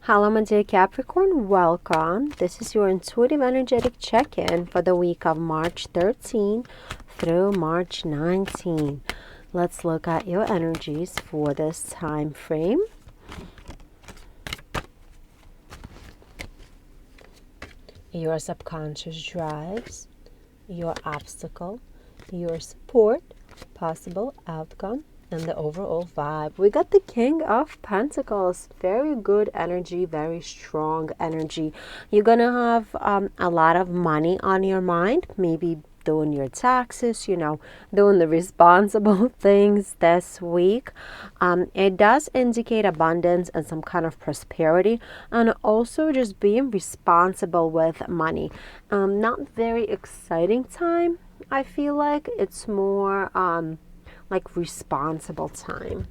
Hello, my dear Capricorn. Welcome. This is your intuitive energetic check-in for the week of March 13 through March 19. Let's look at your energies for this time frame. Your subconscious drives, your obstacle, your support, possible outcome, and the overall vibe. We got the King of Pentacles. Very good energy, very strong energy. You're gonna have a lot of money on your mind, maybe doing your taxes, doing the responsible things this week. It does indicate abundance and some kind of prosperity, and also just being responsible with money. Not very exciting time. I feel like it's more like responsible time.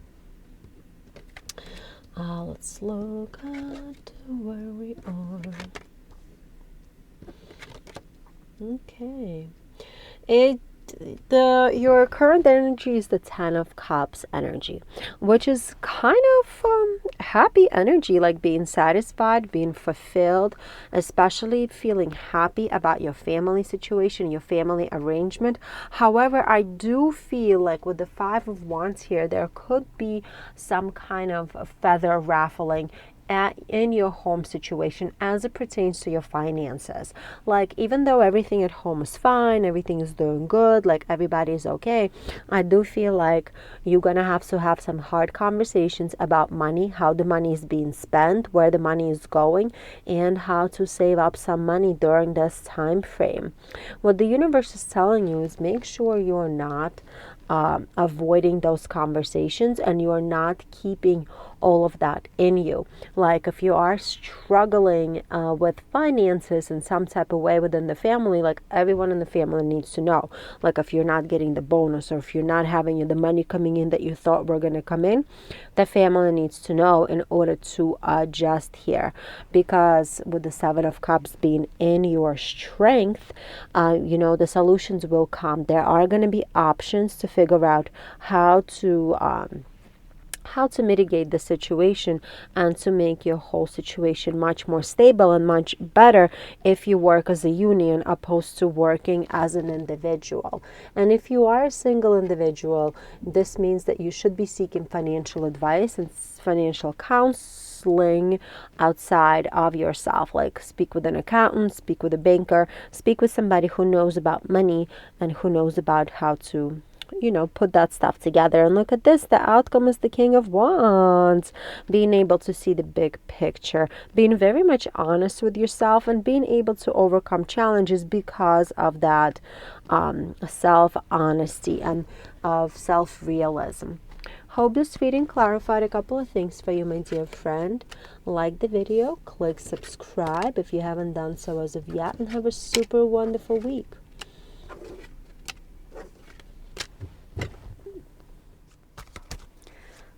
Let's look at where we are. Okay. Your current energy is the Ten of Cups energy, which is kind of happy energy, like being satisfied, being fulfilled, especially feeling happy about your family situation, your family arrangement. However, I do feel like with the Five of Wands here, there could be some kind of feather ruffling in your home situation as it pertains to your finances. Like, even though everything at home is fine, everything is doing good, like everybody's okay, I do feel like you're gonna have to have some hard conversations about money, how the money is being spent, where the money is going, and how to save up some money during this time frame. What the universe is telling you is make sure you're not avoiding those conversations, and you are not keeping all of that in you. Like, if you are struggling with finances in some type of way within the family, like, everyone in the family needs to know. Like, if you're not getting the bonus, or if you're not having the money coming in that you thought were going to come in, the family needs to know in order to adjust here. Because with the Seven of Cups being in your strength, the solutions will come. There are going to be options to figure out how to mitigate the situation and to make your whole situation much more stable and much better if you work as a union opposed to working as an individual. And if you are a single individual, this means that you should be seeking financial advice and financial counseling outside of yourself. Like, speak with an accountant, speak with a banker, speak with somebody who knows about money and who knows about how to put that stuff together. And look at this, the outcome is the King of Wands. Being able to see the big picture, being very much honest with yourself, and being able to overcome challenges because of that self-honesty and of self-realism. Hope this reading clarified a couple of things for you, my dear friend. Like the video, click subscribe if you haven't done so as of yet, and have a super wonderful week.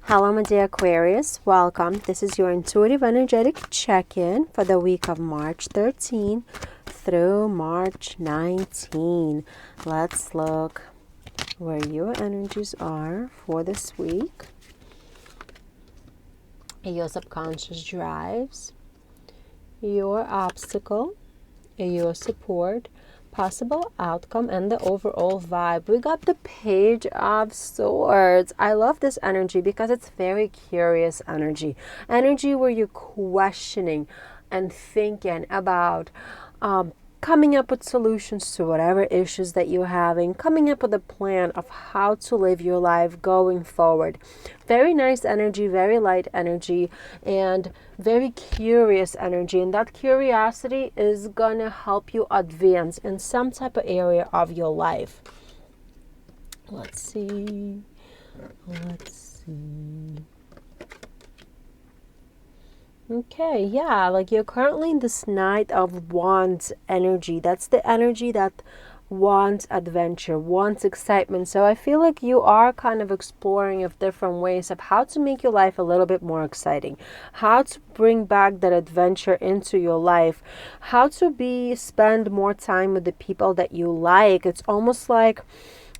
Hello, my dear Aquarius. Welcome. This is your intuitive energetic check-in for the week of March 13 through March 19. Let's look where your energies are for this week. Your subconscious drives, your obstacle, your support, possible outcome, and the overall vibe. We got the Page of Swords. I love this energy because it's very curious energy where you're questioning and thinking about coming up with solutions to whatever issues that you're having, coming up with a plan of how to live your life going forward. Very nice energy, very light energy, and very curious energy. And that curiosity is going to help you advance in some type of area of your life. Let's see. Okay, yeah, like you're currently in this Knight of Wands energy. That's the energy that wants adventure, wants excitement. So I feel like you are kind of exploring of different ways of how to make your life a little bit more exciting, how to bring back that adventure into your life, how to spend more time with the people that you like. It's almost like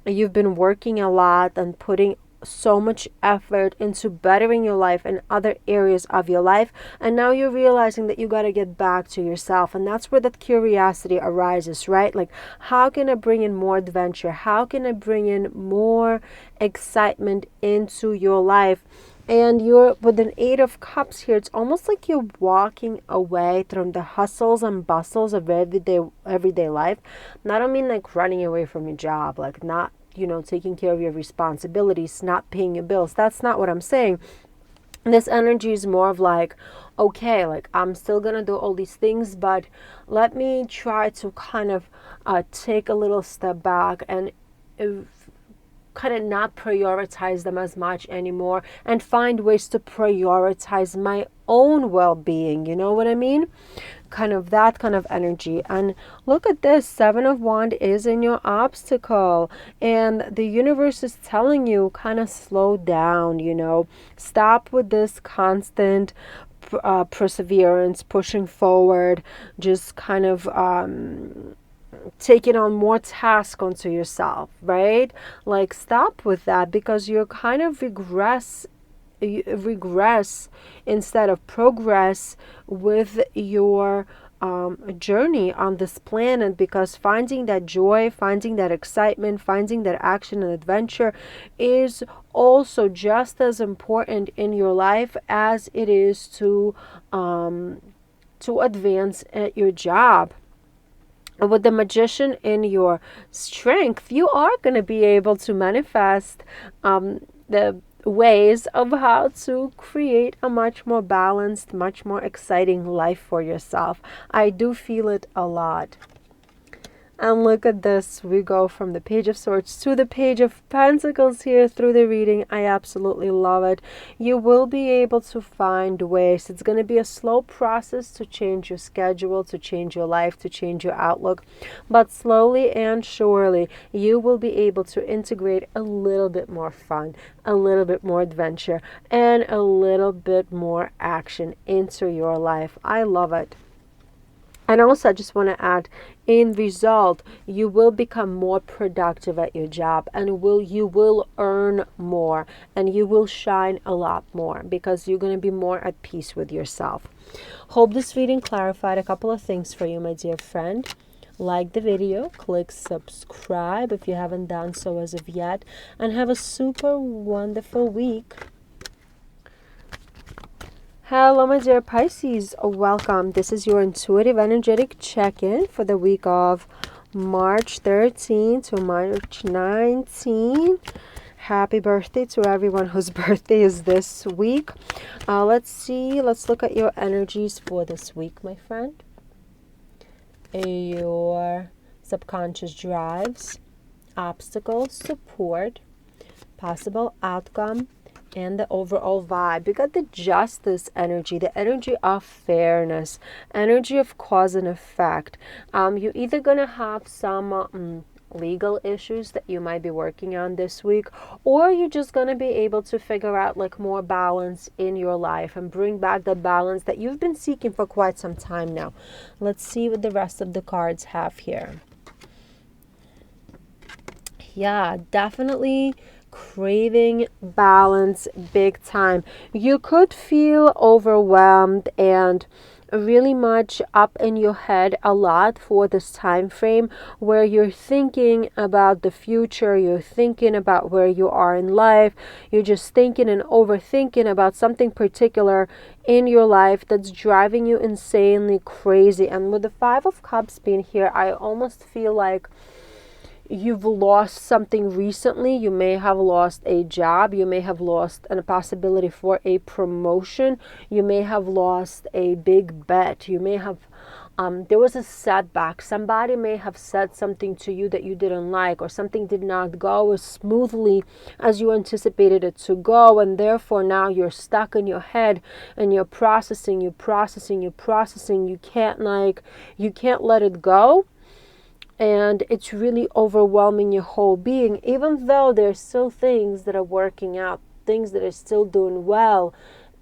you've been working a lot and putting so much effort into bettering your life in other areas of your life, and now you're realizing that you got to get back to yourself. And that's where that curiosity arises, right? Like, how can I bring in more adventure? How can I bring in more excitement into your life? And you're with an Eight of Cups here. It's almost like you're walking away from the hustles and bustles of everyday life. And I don't mean like running away from your job, like not, taking care of your responsibilities, not paying your bills. That's not what I'm saying. This energy is more of like, okay, like I'm still gonna do all these things, but let me try to kind of take a little step back and kind of not prioritize them as much anymore, and find ways to prioritize my own well-being. You know what I mean? Kind of that kind of energy. And look at this, Seven of Wands is in your obstacle, and the universe is telling you kind of slow down, stop with this constant perseverance, pushing forward, just kind of taking on more tasks onto yourself, right? Like, stop with that, because you're kind of regress instead of progress with your journey on this planet, because finding that joy, finding that excitement, finding that action and adventure is also just as important in your life as it is to advance at your job. With the Magician in your strength, you are going to be able to manifest the ways of how to create a much more balanced, much more exciting life for yourself. I do feel it a lot. And look at this, we go from the Page of Swords to the Page of Pentacles here through the reading. I absolutely love it. You will be able to find ways. It's going to be a slow process to change your schedule, to change your life, to change your outlook. But slowly and surely, you will be able to integrate a little bit more fun, a little bit more adventure, and a little bit more action into your life. I love it. And also, I just want to add, in result, you will become more productive at your job, and you will earn more, and you will shine a lot more, because you're going to be more at peace with yourself. Hope this reading clarified a couple of things for you, my dear friend. Like the video, click subscribe if you haven't done so as of yet, and have a super wonderful week. Hello, my dear Pisces. Welcome. This is your intuitive energetic check-in for the week of March 13 to March 19. Happy birthday to everyone whose birthday is this week. Let's see. Let's look at your energies for this week, my friend. Your subconscious drives, obstacles, support, possible outcome, and the overall vibe. You got the Justice energy, the energy of fairness, energy of cause and effect. You're either going to have some legal issues that you might be working on this week, or you're just going to be able to figure out like more balance in your life and bring back the balance that you've been seeking for quite some time now. Let's see what the rest of the cards have here. Yeah, definitely craving balance big time. You could feel overwhelmed and really much up in your head a lot for this time frame, where you're thinking about the future, you're thinking about where you are in life, you're just thinking and overthinking about something particular in your life that's driving you insanely crazy. And with the Five of Cups being here, I almost feel like you've lost something recently. You may have lost a job. You may have lost a possibility for a promotion. You may have lost a big bet. You may have, there was a setback. Somebody may have said something to you that you didn't like, or something did not go as smoothly as you anticipated it to go. And therefore now you're stuck in your head and you're processing. You can't let it go. And it's really overwhelming your whole being, even though there's still things that are working out, things that are still doing well.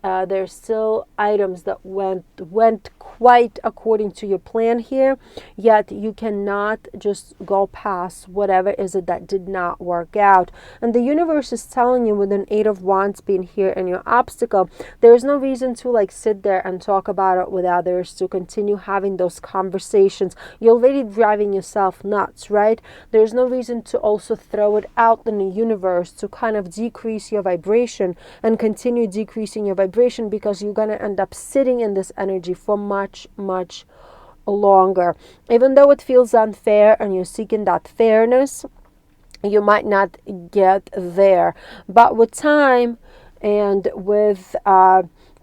There's still items that went quite according to your plan here, yet you cannot just go past whatever is it that did not work out. And the universe is telling you, with an Eight of Wands being here and your obstacle, there is no reason to like sit there and talk about it with others, to continue having those conversations. You're already driving yourself nuts, right? There's no reason to also throw it out in the universe to kind of decrease your vibration and continue decreasing your vibration, because you're going to end up sitting in this energy for much longer. Even though it feels unfair and you're seeking that fairness, you might not get there. But with time and with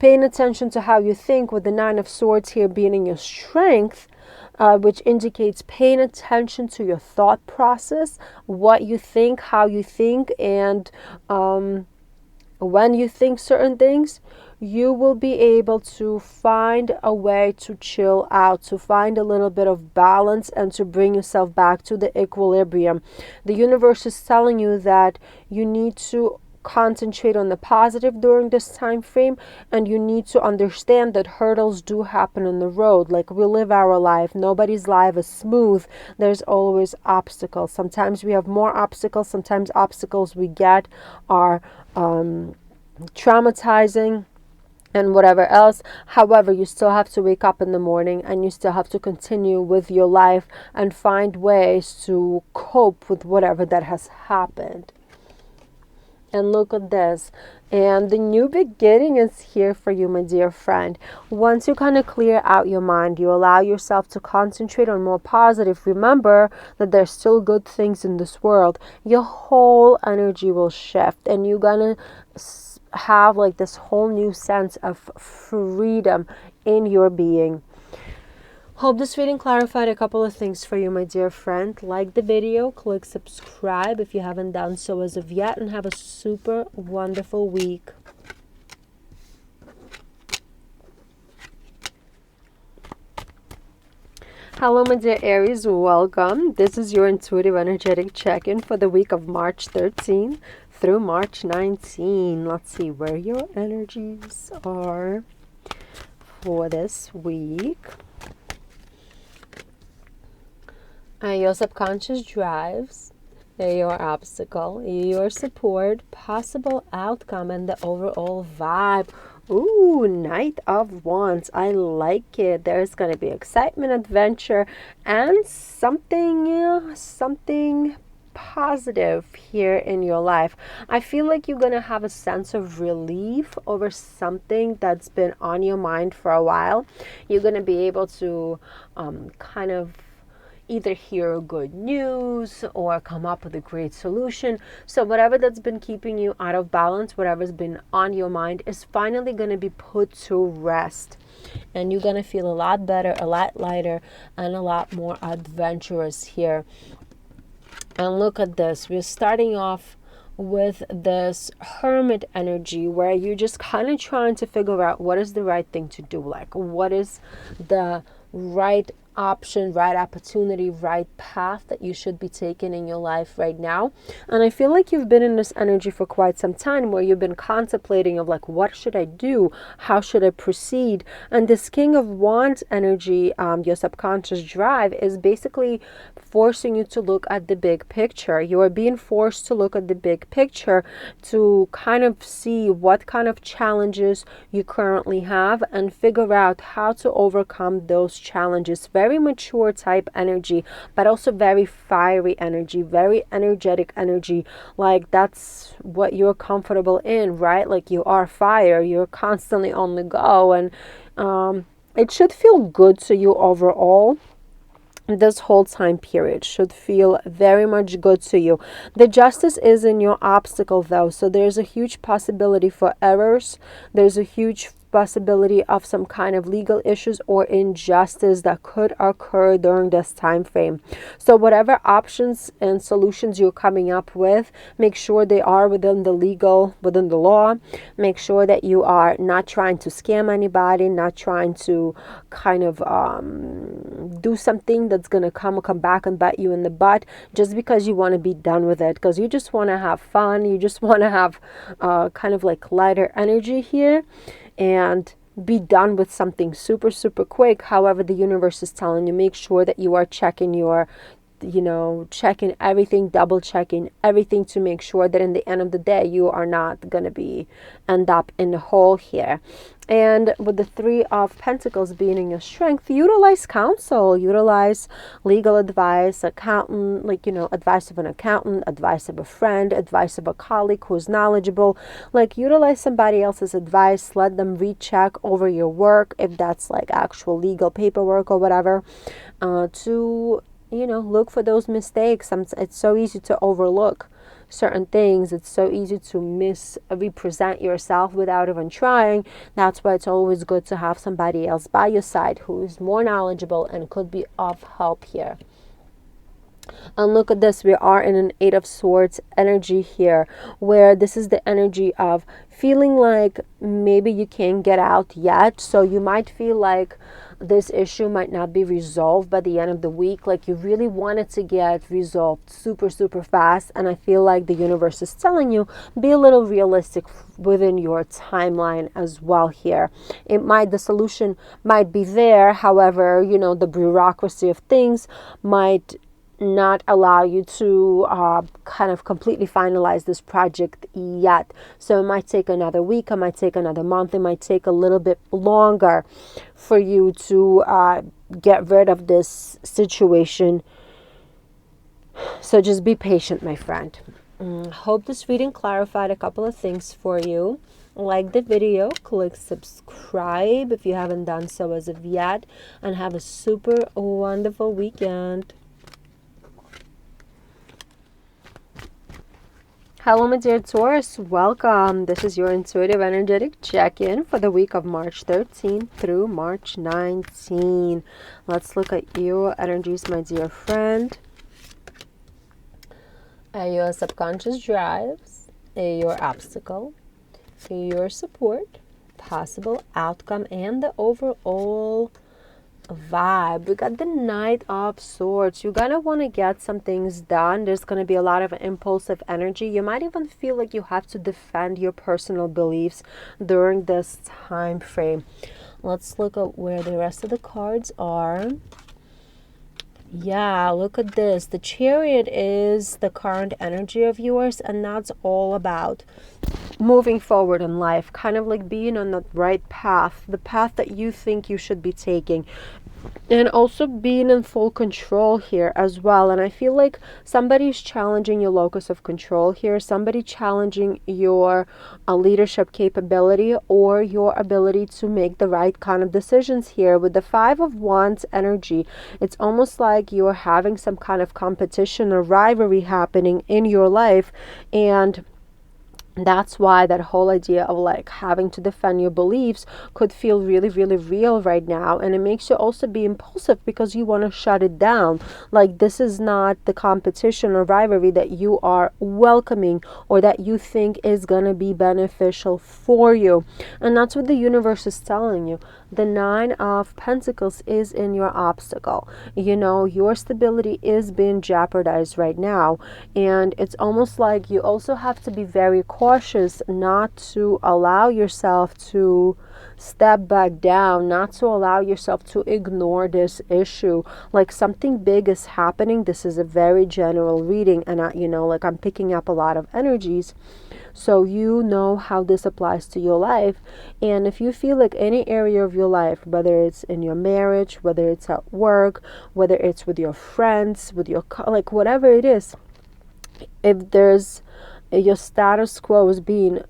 paying attention to how you think, with the Nine of Swords here being in your strength, which indicates paying attention to your thought process, what you think, how you think, and when you think certain things, you will be able to find a way to chill out, to find a little bit of balance, and to bring yourself back to the equilibrium. The universe is telling you that you need to concentrate on the positive during this time frame, and you need to understand that hurdles do happen on the road. Like, we live our life, nobody's life is smooth. There's always obstacles. Sometimes we have more obstacles, sometimes obstacles we get are traumatizing and whatever else. However, you still have to wake up in the morning, and you still have to continue with your life and find ways to cope with whatever that has happened. And look at this. And the new beginning is here for you, my dear friend. Once you kind of clear out your mind, you allow yourself to concentrate on more positive. Remember that there's still good things in this world. Your whole energy will shift, and you're gonna have like this whole new sense of freedom in your being. Hope this reading clarified a couple of things for you, my dear friend. Like the video, click subscribe if you haven't done so as of yet, and have a super wonderful week. Hello, my dear Aries, welcome. This is your intuitive energetic check-in for the week of March 13 through March 19. Let's see where your energies are for this week. Your subconscious drives, your obstacle, your support, possible outcome, and the overall vibe. Ooh, Knight of Wands. I like it. There's going to be excitement, adventure, and something positive here in your life. I feel like you're going to have a sense of relief over something that's been on your mind for a while. You're going to be able to kind of either hear good news or come up with a great solution. So whatever that's been keeping you out of balance, whatever's been on your mind, is finally going to be put to rest. And you're going to feel a lot better, a lot lighter, and a lot more adventurous here. And look at this. We're starting off with this hermit energy, where you're just kind of trying to figure out what is the right thing to do. Like, what is the right option, right opportunity, right path that you should be taking in your life right now. And I feel like you've been in this energy for quite some time, where you've been contemplating of like, what should I do? How should I proceed? And this King of Wands energy, your subconscious drive, is basically forcing you to look at the big picture. You are being forced to look at the big picture to kind of see what kind of challenges you currently have and figure out how to overcome those challenges. Very mature type energy, but also very fiery energy, very energetic energy. Like, that's what you're comfortable in, right? Like, you are fire, you're constantly on the go, and it should feel good to you overall. This whole time period should feel very much good to you. The Justice is in your obstacle though, so there's a huge possibility for errors. There's a huge possibility of some kind of legal issues or injustice that could occur during this time frame. So whatever options and solutions you're coming up with, make sure they are within the law. Make sure that you are not trying to scam anybody, not trying to kind of do something that's going to come back and bite you in the butt just because you want to be done with it, because you just want to have fun. You just want to have kind of like lighter energy here. and be done with something super, super quick. However, the universe is telling you, make sure that you are checking your, checking everything, double checking everything to make sure that in the end of the day, you are not going to end up in the hole here. And with the Three of Pentacles being in your strength, utilize counsel, utilize legal advice, accountant, advice of an accountant, advice of a friend, advice of a colleague who's knowledgeable. Utilize somebody else's advice, let them recheck over your work, if that's actual legal paperwork or whatever, to look for those mistakes. It's so easy to overlook certain things. It's so easy to misrepresent yourself without even trying. That's why it's always good to have somebody else by your side who is more knowledgeable and could be of help here. And look at this, we are in an Eight of Swords energy here, where this is the energy of feeling like maybe you can't get out yet. So you might feel like this issue might not be resolved by the end of the week. You really want it to get resolved super, super fast. And I feel like the universe is telling you, be a little realistic within your timeline as well here. The solution might be there. However, the bureaucracy of things might not allow you to kind of completely finalize this project yet. So it might take another week, it might take another month, it might take a little bit longer for you to get rid of this situation. So just be patient, my friend. Hope this reading clarified a couple of things for you. Like the video, click subscribe if you haven't done so as of yet, and have a super wonderful weekend. Hello, my dear Taurus. Welcome. This is your intuitive energetic check-in for the week of March 13th through March 19. Let's look at your energies, my dear friend. Your subconscious drives, your obstacle, your support, possible outcome, and the overall vibe. We got the Knight of Swords. You're gonna want to get some things done. There's gonna be a lot of impulsive energy. You might even feel like you have to defend your personal beliefs during this time frame. Let's look at where the rest of the cards are. Yeah, look at this. The Chariot is the current energy of yours, and that's all about moving forward in life, kind of like being on the right path, the path that you think you should be taking, and also being in full control here as well. And I feel like somebody's challenging your locus of control here, somebody challenging your leadership capability or your ability to make the right kind of decisions here. With the Five of Wands energy, it's almost like you're having some kind of competition or rivalry happening in your life, and that's why that whole idea of having to defend your beliefs could feel really, really real right now. And it makes you also be impulsive because you want to shut it down. This is not the competition or rivalry that you are welcoming or that you think is going to be beneficial for you. And that's what the universe is telling you. The Nine of Pentacles is in your obstacle. Your stability is being jeopardized right now. And it's almost like you also have to be very cautious not to allow yourself to step back down, not to allow yourself to ignore this issue. Something big is happening. This is a very general reading, and I'm picking up a lot of energies. So you know how this applies to your life. And if you feel like any area of your life, whether it's in your marriage, whether it's at work, whether it's with your friends, with your whatever it is, if there's your status quo is being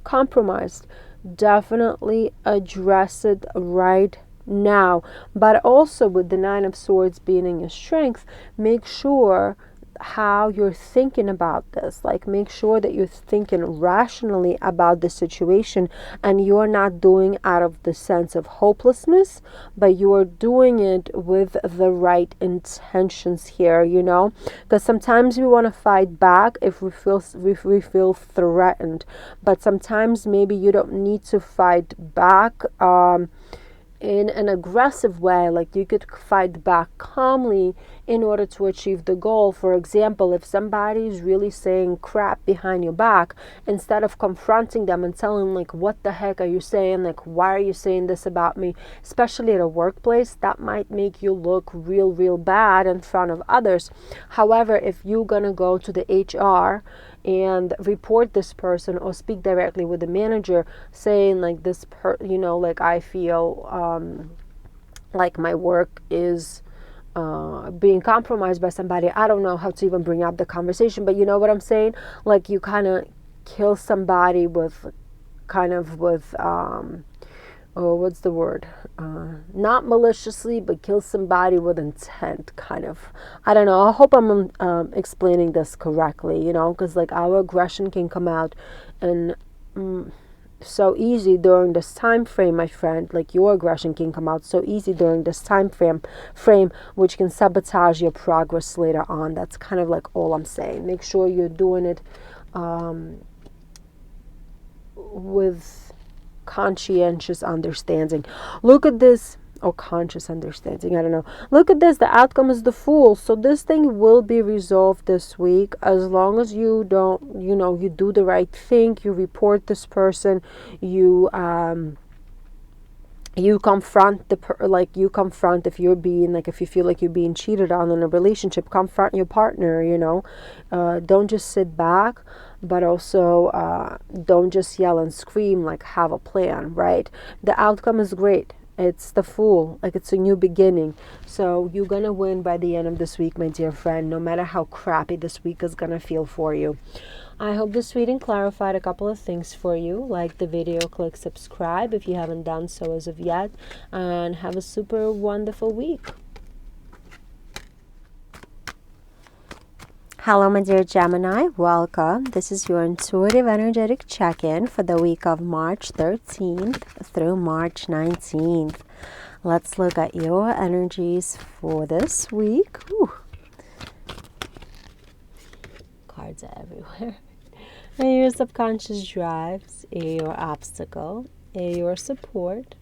compromised, definitely address it right now. But also with the Nine of Swords being in your strength, make sure how you're thinking about this. Make sure that you're thinking rationally about the situation, and you're not doing out of the sense of hopelessness, but you're doing it with the right intentions here, because sometimes we want to fight back if we feel threatened, but sometimes maybe you don't need to fight back in an aggressive way, like you could fight back calmly in order to achieve the goal. For example, if somebody is really saying crap behind your back, instead of confronting them and telling them, like, what the heck are you saying? Like, why are you saying this about me? Especially at a workplace, that might make you look real bad in front of others. However, if you're gonna go to the HR and report this person or speak directly with the manager saying like like I feel like my work is being compromised by somebody. I don't know how to even bring up the conversation, but you know what I'm saying? Like you kind of kill somebody with what's the word? Not maliciously, but kill somebody with intent, kind of. I don't know. I hope I'm explaining this correctly, because like our aggression can come out and so easy during this time frame, my friend. Like your aggression can come out so easy during this time frame, which can sabotage your progress later on. That's kind of like all I'm saying. Make sure you're doing it with conscientious understanding. Look at this, or conscious understanding, I don't know. Look at this, the outcome is the Fool. So this thing will be resolved this week, as long as you don't, you do the right thing, you report this person, you confront if you're being, like, if you feel like you're being cheated on in a relationship, confront your partner, don't just sit back, but also don't just yell and scream, like have a plan, right? The outcome is great. It's the Fool, like it's a new beginning. So you're gonna win by the end of this week, my dear friend, no matter how crappy this week is gonna feel for you. I hope this reading clarified a couple of things for you. Like the video, click subscribe if you haven't done so as of yet, and have a super wonderful week. Hello, my dear Gemini. Welcome. This is your intuitive energetic check-in for the week of March 13th through March 19th. Let's look at your energies for this week. Whew. Cards are everywhere. Your subconscious drives, your obstacle, your support,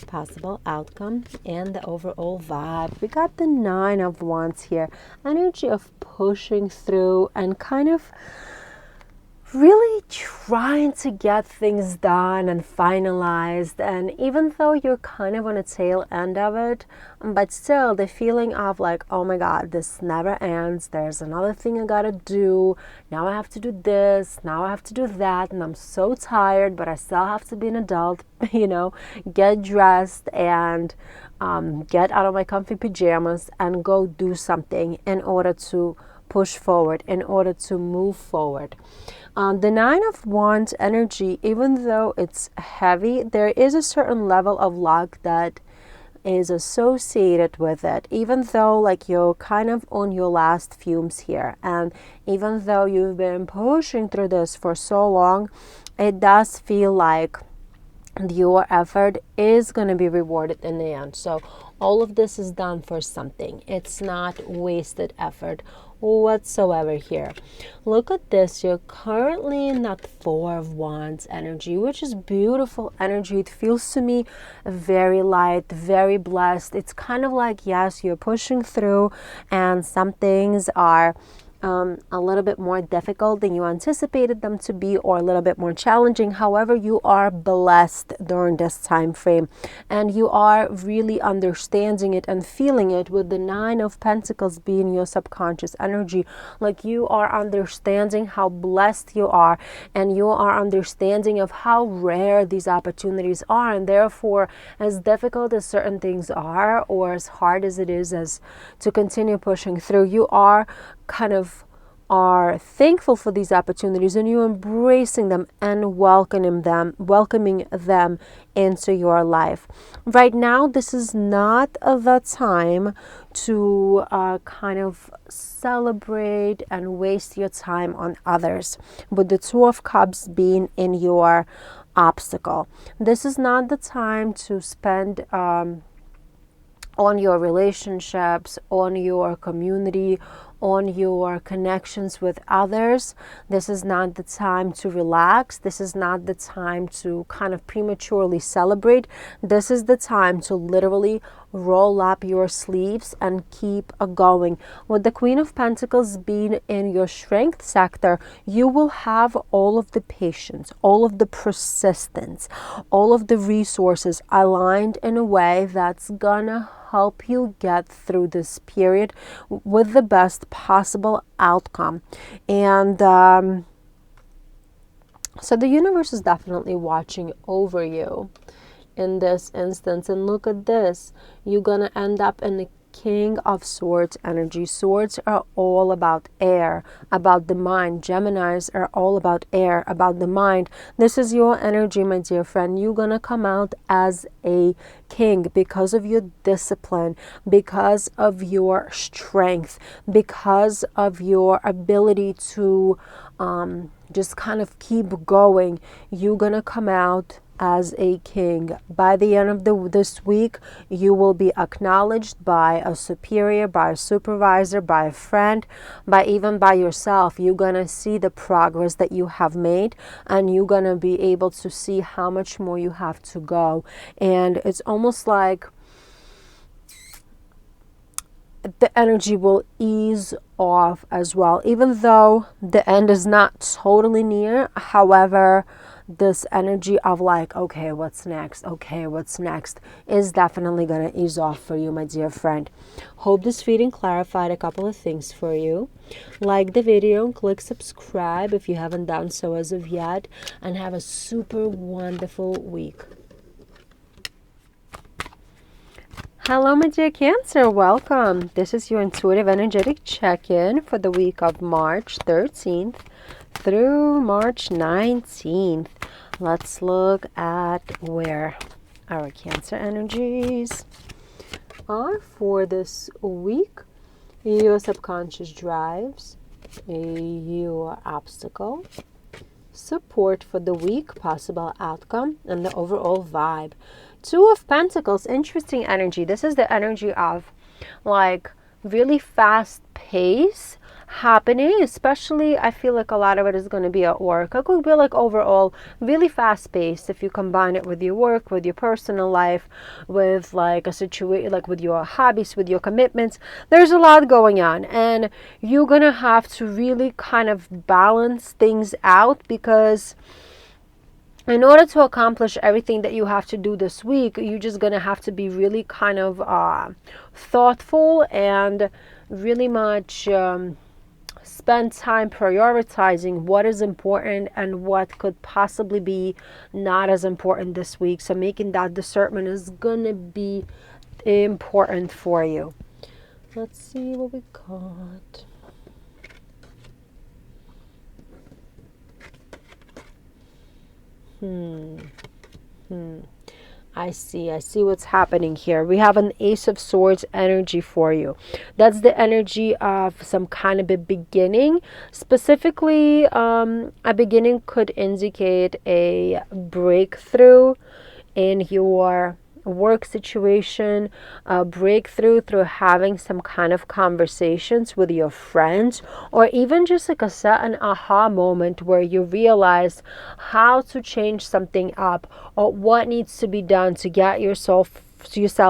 possible outcome, and the overall vibe. We got the 9 of Wands here. Energy of pushing through and kind of really trying to get things done and finalized. And even though you're kind of on a tail end of it, but still the feeling of like, oh my God, this never ends. There's another thing I gotta do. Now I have to do this. Now I have to do that. And I'm so tired, but I still have to be an adult, get dressed and get out of my comfy pajamas and go do something in order to push forward, in order to move forward. The 9 of Wands energy, even though it's heavy, there is a certain level of luck that is associated with it, even though like you're kind of on your last fumes here, and even though you've been pushing through this for so long, it does feel like your effort is going to be rewarded in the end. So all of this is done for something. It's not wasted effort whatsoever here. Look at this. You're currently in that 4 of Wands energy, which is beautiful energy. It feels to me very light, very blessed. It's kind of like, yes, you're pushing through and some things are a little bit more difficult than you anticipated them to be, or a little bit more challenging. However, you are blessed during this time frame, and you are really understanding it and feeling it, with the 9 of Pentacles being your subconscious energy. Like you are understanding how blessed you are, and you are understanding of how rare these opportunities are, and therefore, as difficult as certain things are, or as hard as it is as to continue pushing through, you are are thankful for these opportunities, and you're embracing them and welcoming them into your life. Right now, this is not the time to kind of celebrate and waste your time on others, with the 2 of Cups being in your obstacle. This is not the time to spend on your relationships, on your community, on your connections with others. This is not the time to relax. This is not the time to kind of prematurely celebrate. This is the time to literally roll up your sleeves and keep going. With the Queen of Pentacles being in your strength sector, you will have all of the patience, all of the persistence, all of the resources aligned in a way that's gonna help you get through this period with the best possible outcome. And so the universe is definitely watching over you in this instance. And look at this, you're gonna end up in the King of Swords energy. Swords are all about air, about the mind. Geminis are all about air, about the mind. This is your energy, my dear friend. You're gonna come out as a king because of your discipline, because of your strength, because of your ability to just kind of keep going. You're gonna come out as a king. By the end of this week, you will be acknowledged by a superior, by a supervisor, by a friend, even by yourself. You're gonna see the progress that you have made, and you're gonna be able to see how much more you have to go. And it's almost like the energy will ease off as well, even though the end is not totally near. However, this energy of like, okay, what's next? Okay, what's next? Is definitely going to ease off for you, my dear friend. Hope this reading clarified a couple of things for you. Like the video and click subscribe if you haven't done so as of yet. And have a super wonderful week. Hello, my dear Cancer. Welcome. This is your intuitive energetic check-in for the week of March 13th through March 19th. Let's look at where our Cancer energies are for this week. Your subconscious drives, your obstacle, support for the week, possible outcome, and the overall vibe. Two of Pentacles, interesting energy. This is the energy of like really fast pace happening, especially I feel like a lot of it is going to be at work. It could be like overall really fast paced if you combine it with your work, with your personal life, with like a situation, like with your hobbies, with your commitments. There's a lot going on, and you're going to have to really kind of balance things out, because in order to accomplish everything that you have to do this week, you're just going to have to be really kind of thoughtful and really much spend time prioritizing what is important and what could possibly be not as important this week. So making that discernment is going to be important for you. Let's see what we got. I see what's happening here. We have an Ace of Swords energy for you. That's the energy of some kind of a beginning. Specifically, a beginning could indicate a breakthrough in your work situation, a breakthrough through having some kind of conversations with your friends, or even just like an aha moment where you realize how to change something up, or what needs to be done to get yourself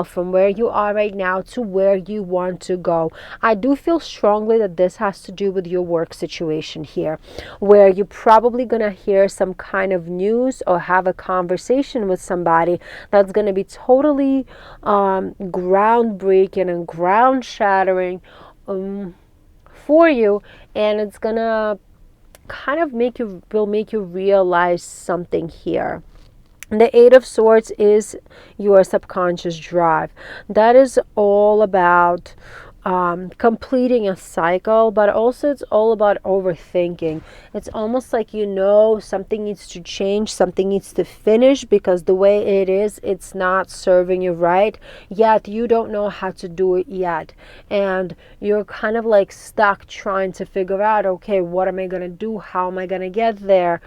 from where you are right now to where you want to go. I do feel strongly that this has to do with your work situation here, where you're probably going to hear some kind of news or have a conversation with somebody that's going to be totally groundbreaking and ground shattering for you, and it's going to kind of make you realize something here. The Eight of Swords is your subconscious drive. That is all about completing a cycle, but also it's all about overthinking. It's almost like something needs to change, something needs to finish, because the way it is, it's not serving you right, yet you don't know how to do it yet. And you're kind of like stuck trying to figure out, okay, what am I going to do? How am I going to get there?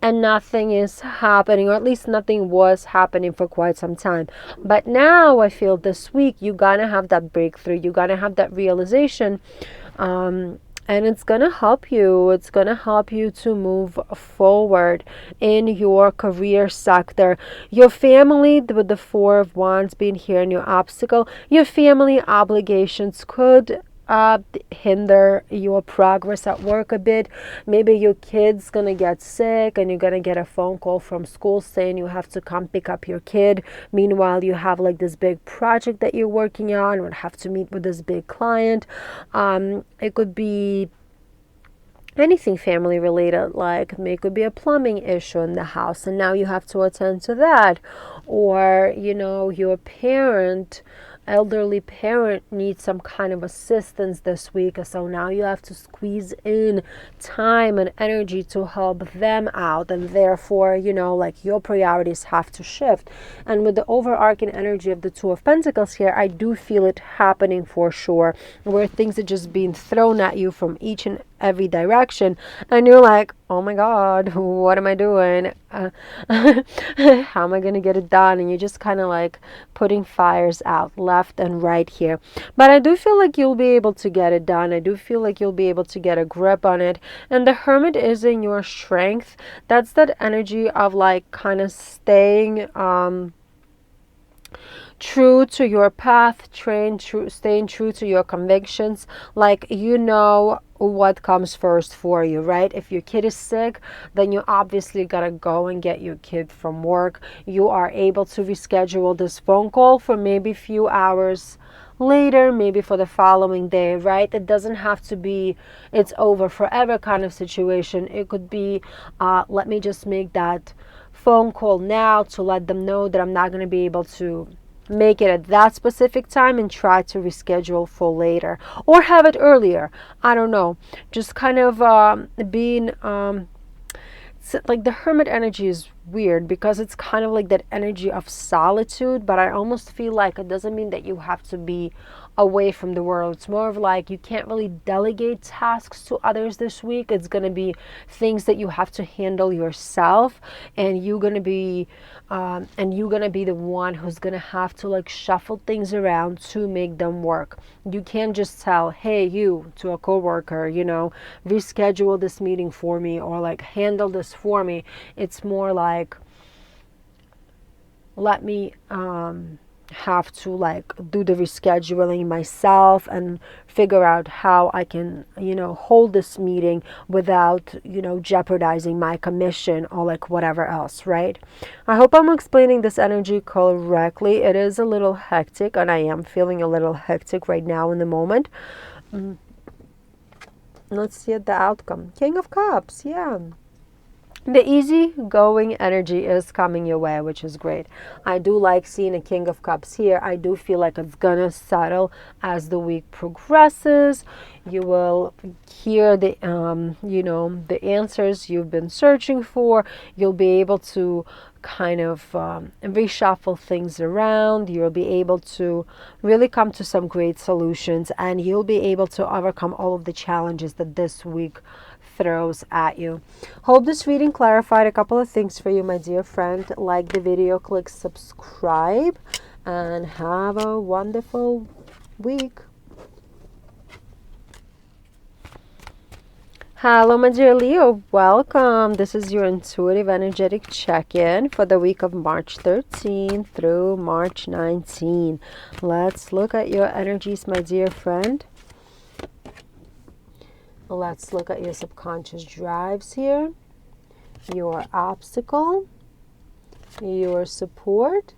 And nothing is happening, or at least nothing was happening for quite some time. But now I feel this week you're gonna have that breakthrough, you're gonna have that realization And it's going to help you. It's going to help you to move forward in your career sector. Your family, with the Four of Wands being here in your obstacle, your family obligations could hinder your progress at work a bit. Maybe your kid's gonna get sick and you're gonna get a phone call from school saying you have to come pick up your kid. Meanwhile, you have like this big project that you're working on, or have to meet with this big client. It could be anything family related, like it could be a plumbing issue in the house and now you have to attend to that. Or your elderly parent needs some kind of assistance this week, so now you have to squeeze in time and energy to help them out, and therefore like your priorities have to shift. And with the overarching energy of the Two of Pentacles here, I do feel it happening for sure, where things are just being thrown at you from each and every direction, and you're like, oh my god, what am I doing? How am I gonna get it done? And you're just kind of like putting fires out left and right here. But I do feel like you'll be able to get it done. I do feel like you'll be able to get a grip on it. And the Hermit is in your strength. That's that energy of like kind of staying true to your path, staying true to your convictions. Like what comes first for you, right? If your kid is sick, then you obviously gotta go and get your kid from work. You are able to reschedule this phone call for maybe a few hours later, maybe for the following day, right? It doesn't have to be it's over forever kind of situation. It could be let me just make that phone call now to let them know that I'm not going to be able to make it at that specific time and try to reschedule for later, or have it earlier. I don't know, just kind of being like the Hermit energy is weird because it's kind of like that energy of solitude, but I almost feel like it doesn't mean that you have to be away from the world. It's more of like you can't really delegate tasks to others this week. It's going to be things that you have to handle yourself, and you're going to be the one who's going to have to like shuffle things around to make them work. You can't just tell, hey, you, to a coworker, reschedule this meeting for me, or like handle this for me. It's more like, let me have to like do the rescheduling myself and figure out how I can hold this meeting without jeopardizing my commission or like whatever else, right? I hope I'm explaining this energy correctly. It is a little hectic, and I am feeling a little hectic right now in the moment. Let's see the outcome. King of Cups, yeah. The easy-going energy is coming your way, which is great. I do like seeing a King of Cups here. I do feel like it's gonna settle as the week progresses. You will hear the the answers you've been searching for. You'll be able to kind of reshuffle things around. You'll be able to really come to some great solutions, and you'll be able to overcome all of the challenges that this week throws at you. Hope this reading clarified a couple of things for you, my dear friend. Like the video, click subscribe, and have a wonderful week. Hello, my dear Leo. Welcome. This is your intuitive energetic check-in for the week of March 13 through March 19. Let's look at your energies, my dear friend. Let's look at your subconscious drives here, your obstacle, your support,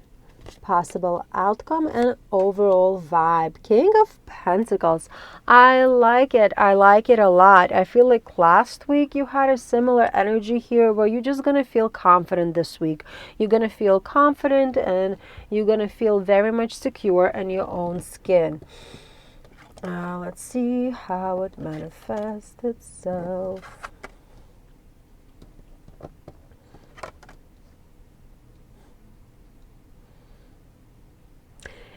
possible outcome, and overall vibe. King of Pentacles. I like it. I like it a lot. I feel like last week you had a similar energy here where you're just going to feel confident this week. You're going to feel confident, and you're going to feel very much secure in your own skin. Let's see how it manifests itself.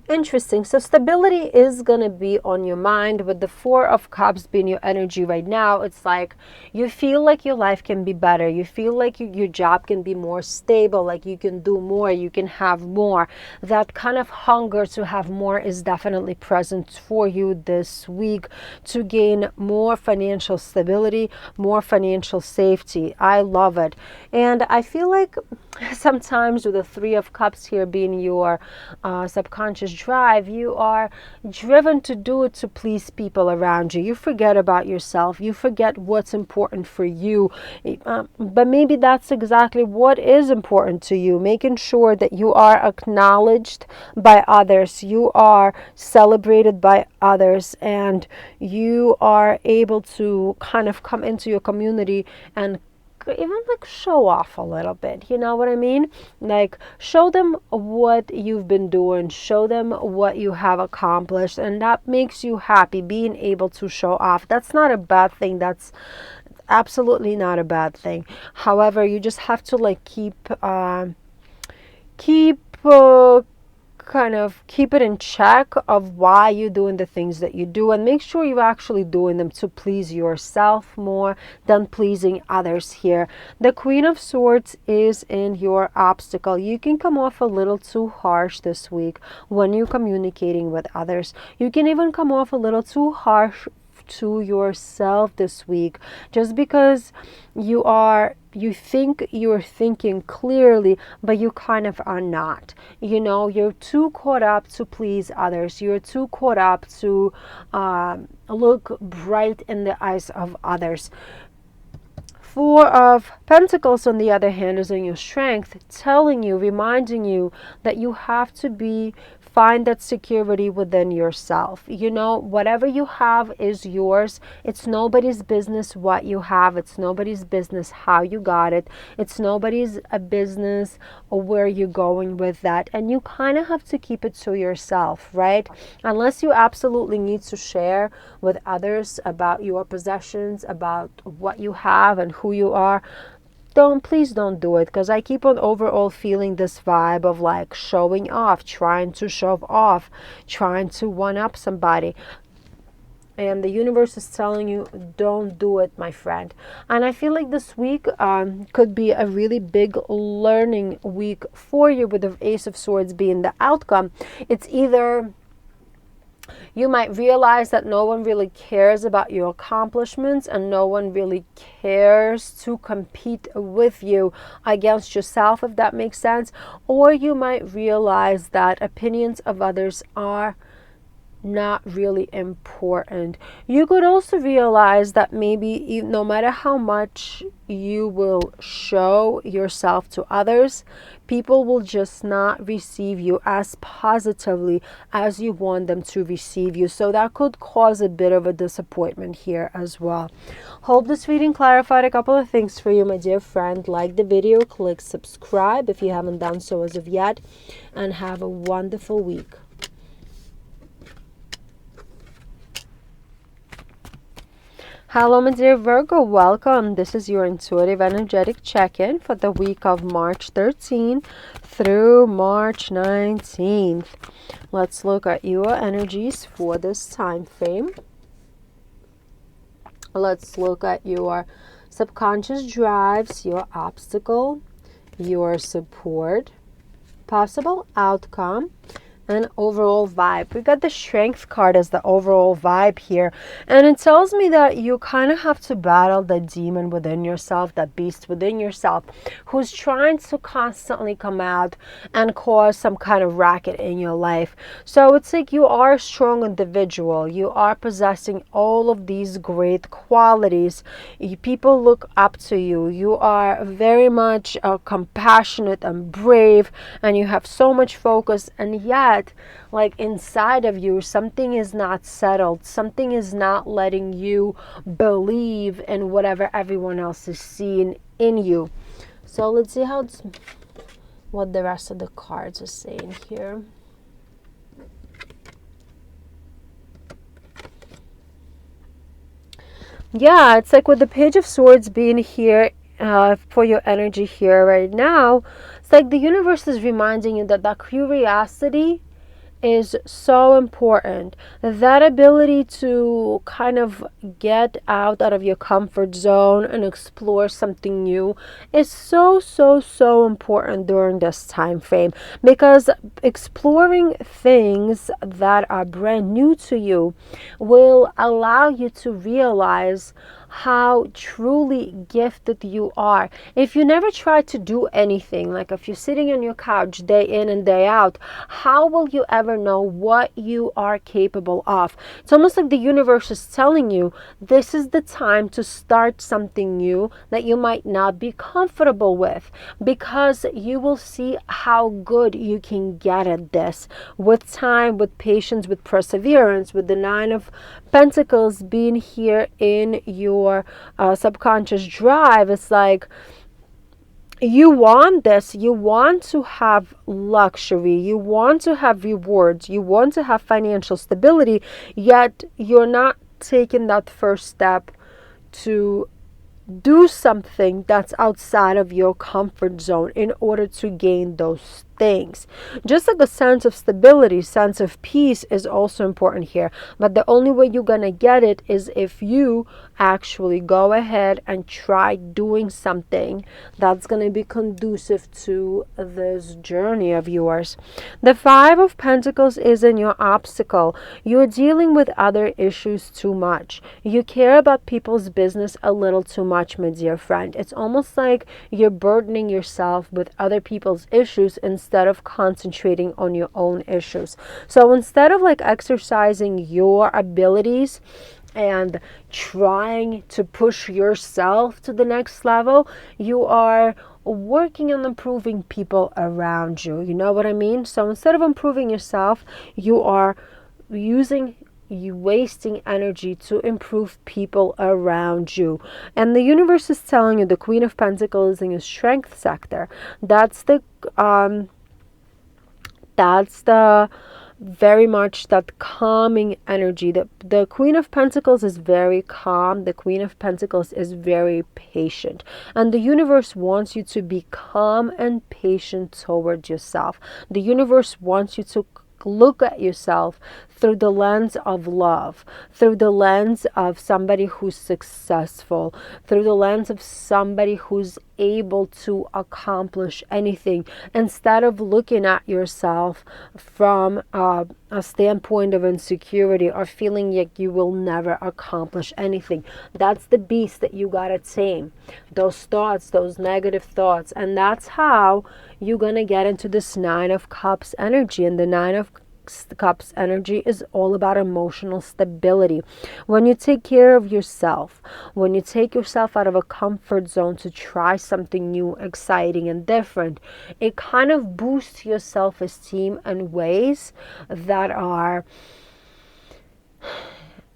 Interesting. So stability is going to be on your mind. With the Four of Cups being your energy right now, it's like you feel like your life can be better. You feel like your job can be more stable, like you can do more, you can have more. That kind of hunger to have more is definitely present for you this week to gain more financial stability, more financial safety. I love it. And I feel like sometimes with the Three of Cups here being your subconscious drive, you are driven to do it to please people around you. You forget about yourself. You forget what's important for you. But maybe that's exactly what is important to you. Making sure that you are acknowledged by others, you are celebrated by others, and you are able to kind of come into your community and even like show off a little bit, you know what I mean? Like show them what you've been doing, show them what you have accomplished, and that makes you happy. Being able to show off, that's not a bad thing. That's absolutely not a bad thing. However, you just have to like kind of keep it in check of why you're doing the things that you do, and make sure you're actually doing them to please yourself more than pleasing others here. The Queen of Swords is in your obstacle. You can come off a little too harsh this week when you're communicating with others. You can even come off a little too harsh to yourself this week, just because you think you're thinking clearly, but you kind of are not. You know, you're too caught up to please others. You're too caught up to look bright in the eyes of others. Four of Pentacles, on the other hand, is in your strength, telling you, reminding you that you have to find that security within yourself. You know, whatever you have is yours. It's nobody's business what you have. It's nobody's business how you got it. It's nobody's business where you're going with that. And you kind of have to keep it to yourself, right? Unless you absolutely need to share with others about your possessions, about what you have and who you are. Please don't do it, because I keep on overall feeling this vibe of like showing off, trying to show off, trying to one up somebody. And the universe is telling you, don't do it, my friend. And I feel like this week could be a really big learning week for you, with the Ace of Swords being the outcome. It's either you might realize that no one really cares about your accomplishments, and no one really cares to compete with you against yourself, if that makes sense. Or you might realize that opinions of others are not really important. You could also realize that maybe no matter how much you will show yourself to others, people will just not receive you as positively as you want them to receive you. So that could cause a bit of a disappointment here as well. Hope this reading clarified a couple of things for you, my dear friend. Like the video, click subscribe if you haven't done so as of yet, and have a wonderful week. Hello, my dear Virgo, welcome. This is your intuitive energetic check-in for the week of March 13th through March 19th. Let's look at your energies for this time frame. Let's look at your subconscious drives, your obstacle, your support, possible outcome, and overall vibe. We got the Strength card as the overall vibe here, and it tells me that you kind of have to battle the demon within yourself, that beast within yourself, who's trying to constantly come out and cause some kind of racket in your life. So it's like you are a strong individual. You are possessing all of these great qualities. People look up to you. You are very much compassionate and brave, and you have so much focus, and yet like inside of you something is not settled. Something is not letting you believe in whatever everyone else is seeing in you. So let's see what the rest of the cards are saying here. Yeah, it's like with the Page of Swords being here for your energy here right now, it's like the universe is reminding you that that curiosity is so important. That ability to kind of get out of your comfort zone and explore something new is so important during this time frame, because exploring things that are brand new to you will allow you to realize how truly gifted you are. If you never try to do anything, like if you're sitting on your couch day in and day out, how will you ever know what you are capable of? It's almost like the universe is telling you this is the time to start something new that you might not be comfortable with, because you will see how good you can get at this with time, with patience, with perseverance, with the Nine of Pentacles being here in your subconscious drive. It's like you want this, you want to have luxury, you want to have rewards, you want to have financial stability, yet you're not taking that first step to do something that's outside of your comfort zone in order to gain those things. Just like a sense of stability, sense of peace is also important here. But the only way you're going to get it is if you actually go ahead and try doing something that's going to be conducive to this journey of yours. The Five of Pentacles is in your obstacle. You're dealing with other issues too much. You care about people's business a little too much, my dear friend. It's almost like you're burdening yourself with other people's issues instead of concentrating on your own issues. So instead of like exercising your abilities and trying to push yourself to the next level, you are working on improving people around you. You know what I mean? So instead of improving yourself, you are wasting energy to improve people around you. And the universe is telling you the Queen of Pentacles in your strength sector. That's the very much that calming energy. The Queen of Pentacles is very calm. The Queen of Pentacles is very patient. And the universe wants you to be calm and patient towards yourself. The universe wants you to look at yourself through the lens of love, through the lens of somebody who's successful, through the lens of somebody who's able to accomplish anything, instead of looking at yourself from a standpoint of insecurity or feeling like you will never accomplish anything. That's the beast that you gotta tame. Those thoughts, those negative thoughts. And that's how you're gonna get into this Nine of Cups energy. And the Nine of Cups energy is all about emotional stability. When you take care of yourself, when you take yourself out of a comfort zone to try something new, exciting, and different, it kind of boosts your self-esteem in ways that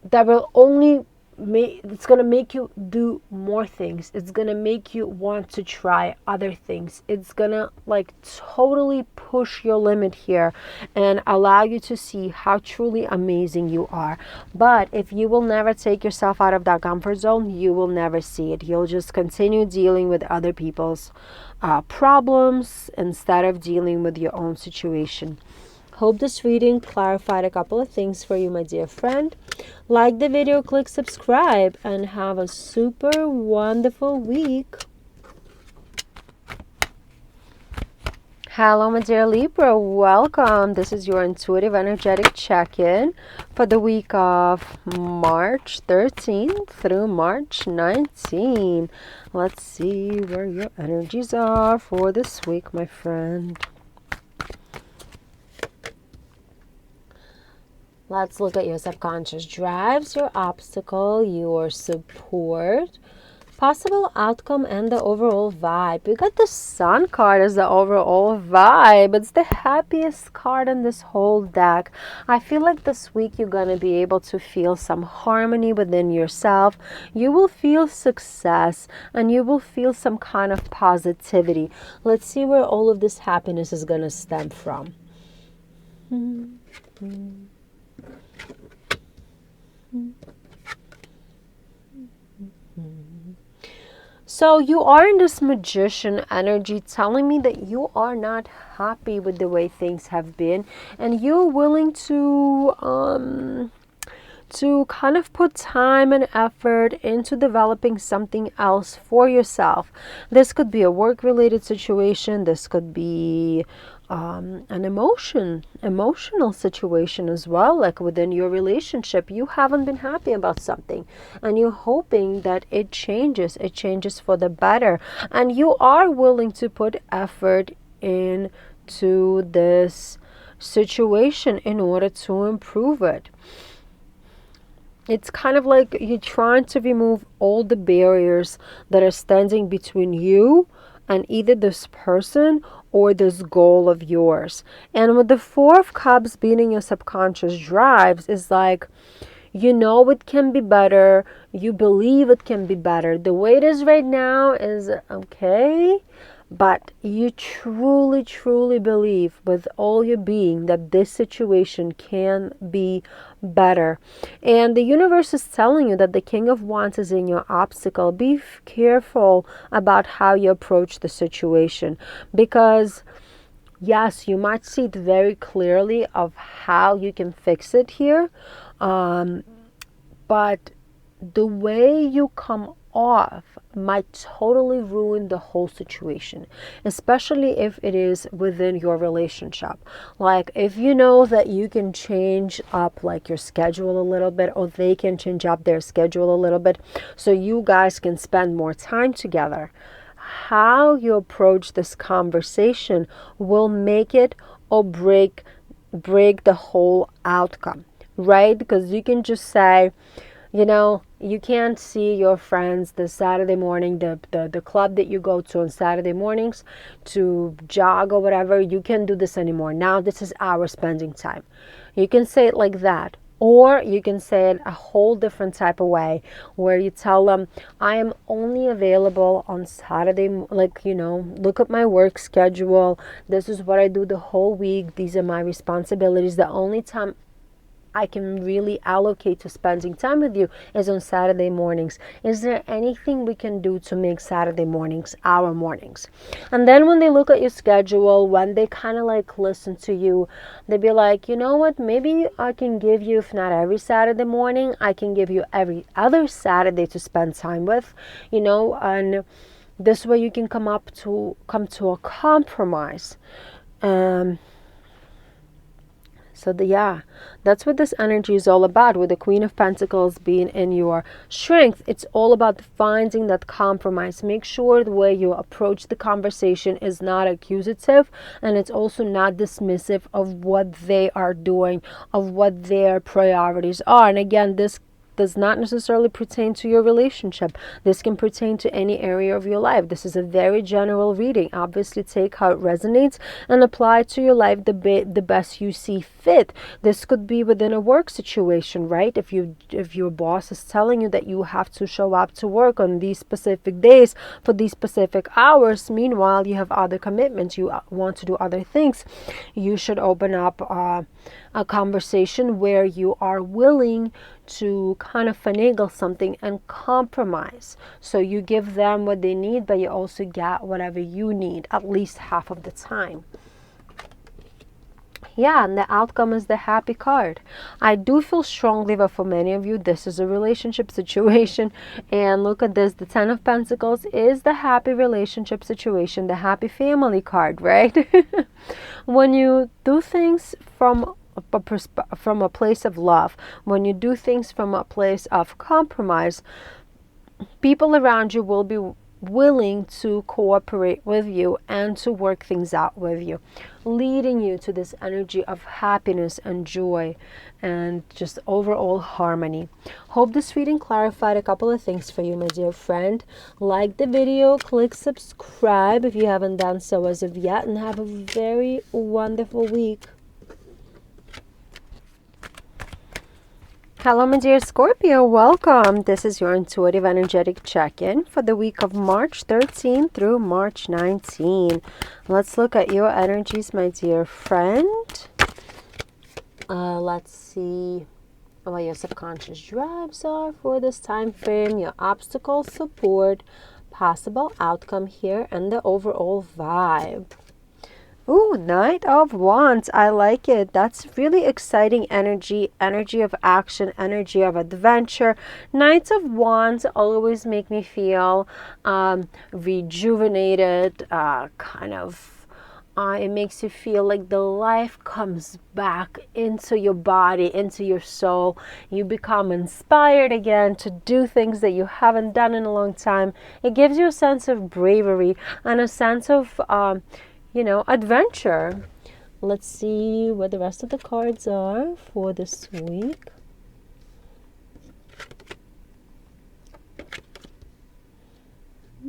will only it's going to make you do more things. It's going to make you want to try other things. It's going to like totally push your limit here and allow you to see how truly amazing you are. But if you will never take yourself out of that comfort zone, you will never see it. You'll just continue dealing with other people's problems instead of dealing with your own situation. Hope this reading clarified a couple of things for you, my dear friend. Like the video, click subscribe, and have a super wonderful week. Hello, my dear Libra. Welcome. This is your intuitive energetic check-in for the week of March 13th through March 19th. Let's see where your energies are for this week, my friend. Let's look at your subconscious drives, your obstacle, your support, possible outcome, and the overall vibe. We got the Sun card as the overall vibe. It's the happiest card in this whole deck. I feel like this week you're going to be able to feel some harmony within yourself. You will feel success and you will feel some kind of positivity. Let's see where all of this happiness is going to stem from. So you are in this magician energy, telling me that you are not happy with the way things have been, and you're willing to kind of put time and effort into developing something else for yourself. This could be a work-related situation. This could be an emotional situation as well. Like within your relationship, you haven't been happy about something, and you're hoping that it changes. It changes for the better, and you are willing to put effort into this situation in order to improve it. It's kind of like you're trying to remove all the barriers that are standing between you and either this person or this goal of yours. And with the Four of Cups being in your subconscious drives, is like, you know it can be better. You believe it can be better. The way it is right now is okay. But you truly, truly believe with all your being that this situation can be better. And the universe is telling you that the King of Wands is in your obstacle. Be careful about how you approach the situation, because yes, you might see it very clearly of how you can fix it here. But the way you come off might totally ruin the whole situation, especially if it is within your relationship. Like if you know that you can change up like your schedule a little bit, or they can change up their schedule a little bit, so you guys can spend more time together. How you approach this conversation will make it or break the whole outcome, right? Because you can just say, you know, you can't see your friends the Saturday morning, the club that you go to on Saturday mornings to jog or whatever. You can't do this anymore. Now this is our spending time. You can say it like that. Or you can say it a whole different type of way, where you tell them, I am only available on Saturday. Like, you know, look at my work schedule. This is what I do the whole week. These are my responsibilities. The only time I can really allocate to spending time with you is on Saturday mornings. Is there anything we can do to make Saturday mornings our mornings? And then when they look at your schedule, when they kind of like listen to you, they be like, you know what, maybe I can give you, if not every Saturday morning, I can give you every other Saturday to spend time with, you know, and this way you can come to a compromise. So that's what this energy is all about, with the Queen of Pentacles being in your strength. It's all about finding that compromise. Make sure the way you approach the conversation is not accusative, and it's also not dismissive of what they are doing, of what their priorities are. And again, this does not necessarily pertain to your relationship. This can pertain to any area of your life. This is a very general reading. Obviously, take how it resonates and apply it to your life the best you see fit. This could be within a work situation, right? If your boss is telling you that you have to show up to work on these specific days for these specific hours, meanwhile you have other commitments, you want to do other things, you should open up a conversation where you are willing to kind of finagle something and compromise. So you give them what they need, but you also get whatever you need, at least half of the time. Yeah, and the outcome is the Happy card. I do feel strongly that for many of you, this is a relationship situation. And look at this. The Ten of Pentacles is the happy relationship situation, the happy family card, right? When you do things from a place of love, when you do things from a place of compromise, people around you will be willing to cooperate with you and to work things out with you, leading you to this energy of happiness and joy and just overall harmony. Hope this reading clarified a couple of things for you, my dear friend. Like the video, click subscribe if you haven't done so as of yet, and have a very wonderful week. Hello, my dear Scorpio. Welcome. This is your intuitive energetic check-in for the week of March 13 through March 19. Let's look at your energies, my dear friend. Let's see what your subconscious drives are for this time frame, your obstacles, support, possible outcome here, and the overall vibe. Ooh, Knight of Wands. I like it. That's really exciting energy, energy of action, energy of adventure. Knights of Wands always make me feel rejuvenated, it makes you feel like the life comes back into your body, into your soul. You become inspired again to do things that you haven't done in a long time. It gives you a sense of bravery and a sense of adventure. Let's see what the rest of the cards are for this week.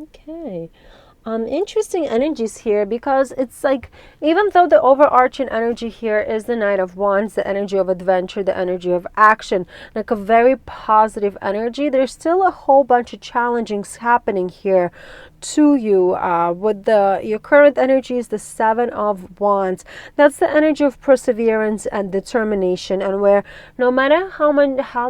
Okay. Interesting energies here, because it's like, even though the overarching energy here is the Knight of Wands, the energy of adventure, the energy of action, like a very positive energy, there's still a whole bunch of challenges happening here to you. With your current energy is the Seven of Wands. That's the energy of perseverance and determination, and where no matter how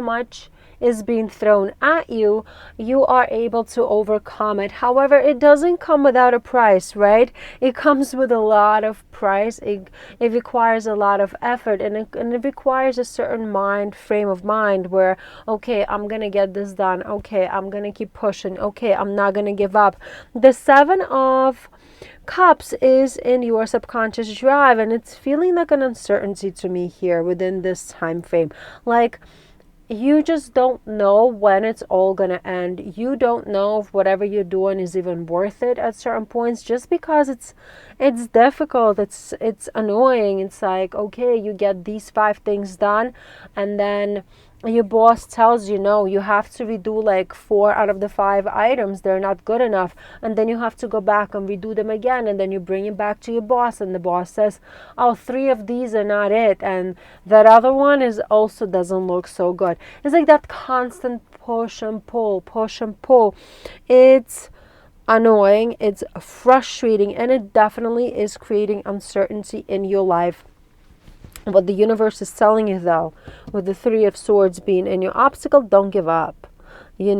much is being thrown at you, you are able to overcome it. However, it doesn't come without a price, right? It comes with a lot of price. It requires a lot of effort, and it requires a certain frame of mind where, okay, I'm gonna get this done. Okay, I'm gonna keep pushing. Okay, I'm not gonna give up. The Seven of Cups is in your subconscious drive, and it's feeling like an uncertainty to me here within this time frame. Like, you just don't know when it's all gonna end. You don't know if whatever you're doing is even worth it at certain points, just because it's difficult, it's annoying. It's like, okay, you get these 5 things done, and then your boss tells you, no, you have to redo like 4 out of the 5 items. They're not good enough. And then you have to go back and redo them again. And then you bring it back to your boss, and the boss says, oh, 3 of these are not it. And that other one is also doesn't look so good. It's like that constant push and pull, push and pull. It's annoying. It's frustrating. And it definitely is creating uncertainty in your life. What the universe is telling you, though, with the Three of Swords being in your obstacle, don't give up. Do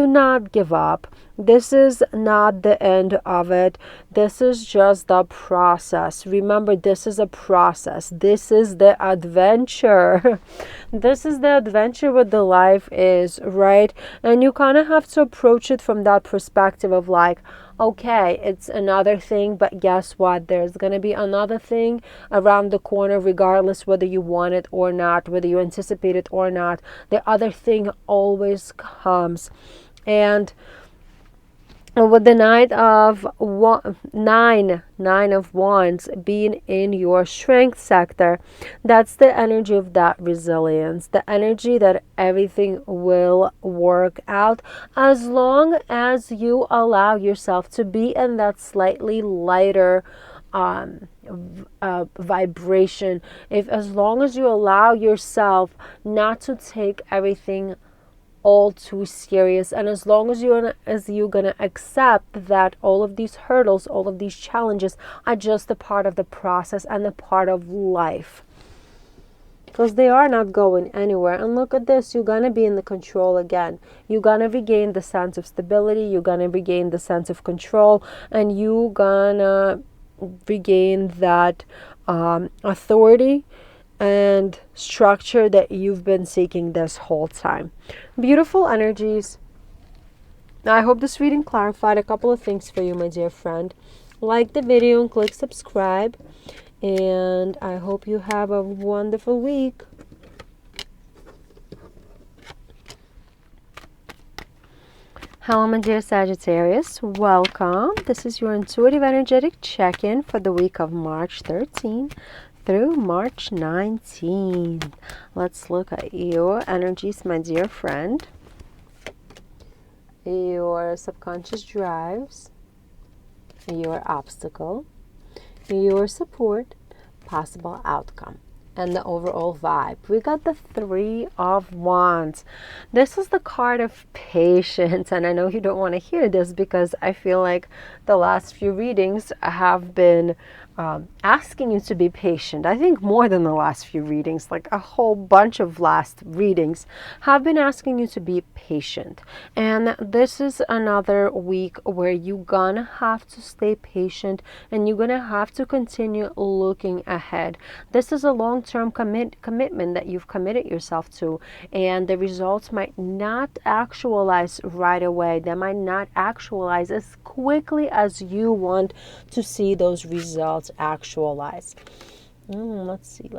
not give up. This is not the end of it. This is just the process. Remember, this is a process. This is the adventure. This is the adventure what the life is, right? And you kind of have to approach it from that perspective of like, okay, it's another thing, but guess what? There's going to be another thing around the corner, regardless whether you want it or not, whether you anticipate it or not. The other thing always comes. And with the Nine of Wands being in your strength sector, that's the energy of that resilience, the energy that everything will work out as long as you allow yourself to be in that slightly lighter vibration. As long as you allow yourself not to take everything all too serious, and as long as you're gonna accept that all of these hurdles, all of these challenges are just a part of the process and a part of life, because they are not going anywhere. And look at this, you're gonna be in the control again. You're gonna regain the sense of stability, you're gonna regain the sense of control, and you're gonna regain that authority and structure that you've been seeking this whole time. Beautiful energies. I hope this reading clarified a couple of things for you, my dear friend. Like the video and click subscribe. And I hope you have a wonderful week. Hello, my dear Sagittarius. Welcome. This is your intuitive energetic check-in for the week of March 13 through March 19. Let's look at your energies, my dear friend. Your subconscious drives, your obstacle, your support, possible outcome, and the overall vibe. We got the Three of Wands. This is the card of patience, and I know you don't want to hear this because I feel like the last few readings have been asking you to be patient. I think more than the last few readings, like a whole bunch of last readings have been asking you to be patient. And this is another week where you're gonna have to stay patient and you're gonna have to continue looking ahead. This is a long-term commitment that you've committed yourself to, and the results might not actualize right away. They might not actualize as quickly as you want to see those results actualize. Let's see.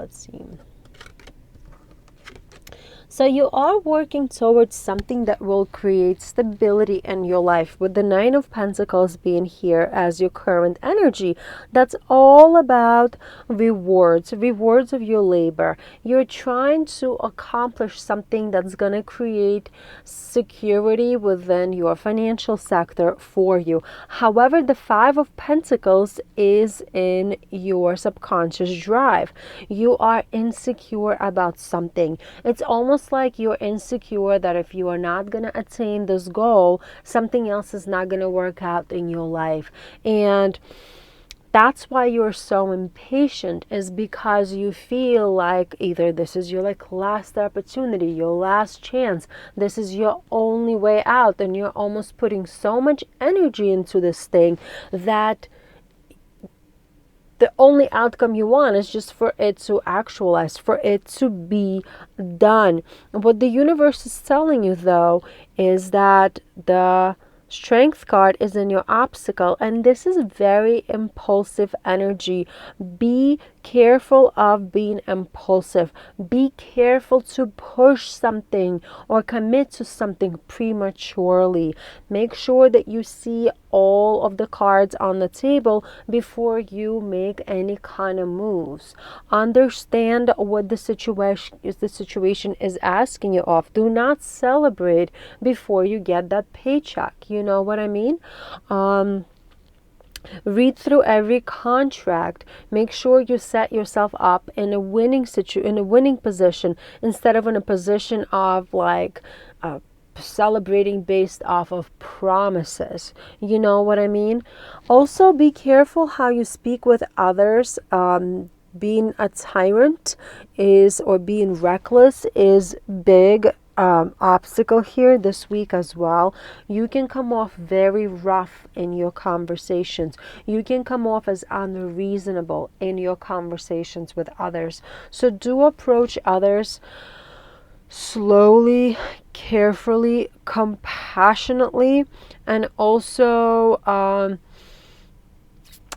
So you are working towards something that will create stability in your life, with the Nine of Pentacles being here as your current energy. That's all about rewards of your labor. You're trying to accomplish something that's going to create security within your financial sector for you. However, the Five of Pentacles is in your subconscious drive. You are insecure about something. It's almost like you're insecure that if you are not going to attain this goal, something else is not going to work out in your life. And that's why you're so impatient, is because you feel like either this is your last opportunity, your last chance, this is your only way out, and you're almost putting so much energy into this thing that the only outcome you want is just for it to actualize, for it to be done. What the universe is telling you, though, is that the Strength card is in your obstacle, and this is very impulsive energy. Be careful of being impulsive. Be careful to push something or commit to something prematurely. Make sure that you see all of the cards on the table before you make any kind of moves. Understand what the situation is asking you of. Do not celebrate before you get that paycheck. You know what I mean? Read through every contract. Make sure you set yourself up in a winning position, instead of in a position of celebrating based off of promises. You know what I mean? Also, be careful how you speak with others. Being a tyrant or being reckless is big obstacle here this week as well. You can come off very rough in your conversations. You can come off as unreasonable in your conversations with others. So do approach others slowly, carefully, compassionately, and also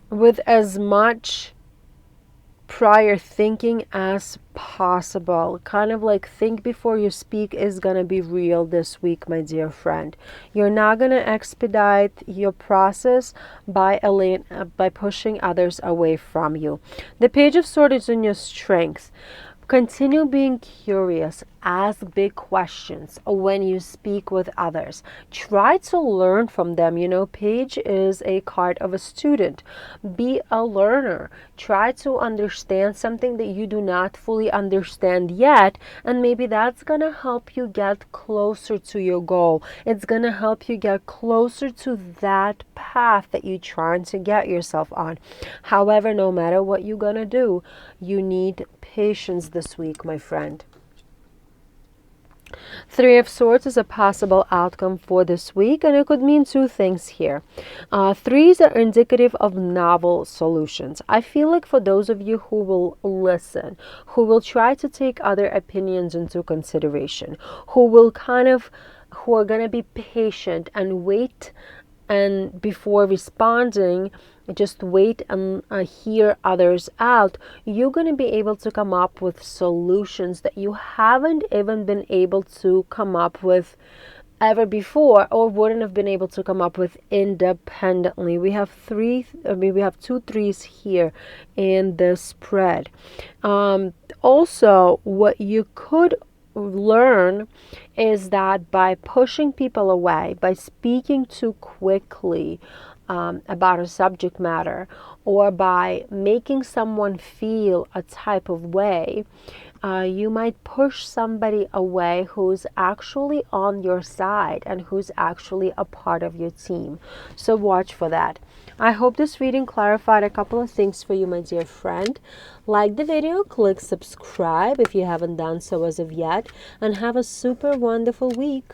with as much prior thinking as possible. Kind of like think before you speak is going to be real this week, my dear friend. You're not going to expedite your process by pushing others away from you. The Page of Swords is in your strength. Continue being curious. Ask big questions when you speak with others. Try to learn from them. You know, Page is a card of a student. Be a learner. Try to understand something that you do not fully understand yet, and maybe that's going to help you get closer to your goal. It's going to help you get closer to that path that you're trying to get yourself on. However, no matter what you're going to do, you need patience this week, my friend. Three of Swords is a possible outcome for this week, and it could mean two things here. Threes are indicative of novel solutions. I feel like for those of you who will listen, who will try to take other opinions into consideration, who are going to be patient and wait, and before responding, just wait and hear others out, you're going to be able to come up with solutions that you haven't even been able to come up with ever before, or wouldn't have been able to come up with independently. We have two threes here in the spread. Also, what you could learn is that by pushing people away, by speaking too quickly about a subject matter, or by making someone feel a type of way, you might push somebody away who's actually on your side and who's actually a part of your team. So watch for that. I hope this reading clarified a couple of things for you, my dear friend. Like the video, click subscribe if you haven't done so as of yet, and have a super wonderful week.